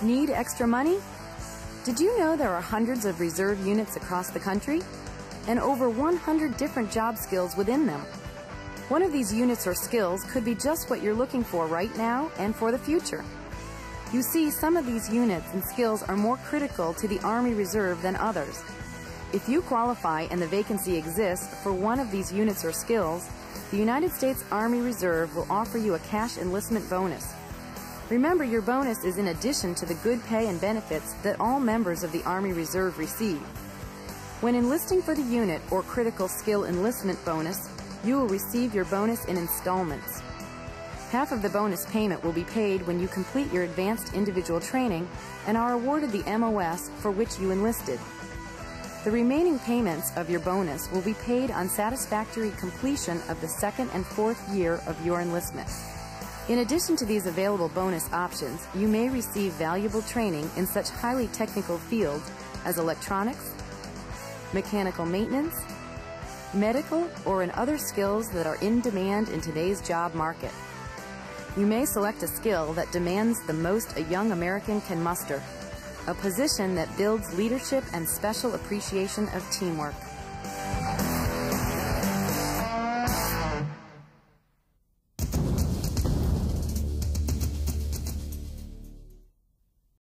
Need extra money? Did you know there are hundreds of reserve units across the country? And over 100 different job skills within them. One of these units or skills could be just what you're looking for right now and for the future. You see, some of these units and skills are more critical to the Army Reserve than others. If you qualify and the vacancy exists for one of these units or skills, the United States Army Reserve will offer you a cash enlistment bonus. Remember, your bonus is in addition to the good pay and benefits that all members of the Army Reserve receive. When enlisting for the unit or critical skill enlistment bonus, you will receive your bonus in installments. Half of the bonus payment will be paid when you complete your advanced individual training and are awarded the MOS for which you enlisted. The remaining payments of your bonus will be paid on satisfactory completion of the second and fourth year of your enlistment. In addition to these available bonus options, you may receive valuable training in such highly technical fields as electronics, mechanical maintenance, medical, or in other skills that are in demand in today's job market. You may select a skill that demands the most a young American can muster, a position that builds leadership and special appreciation of teamwork.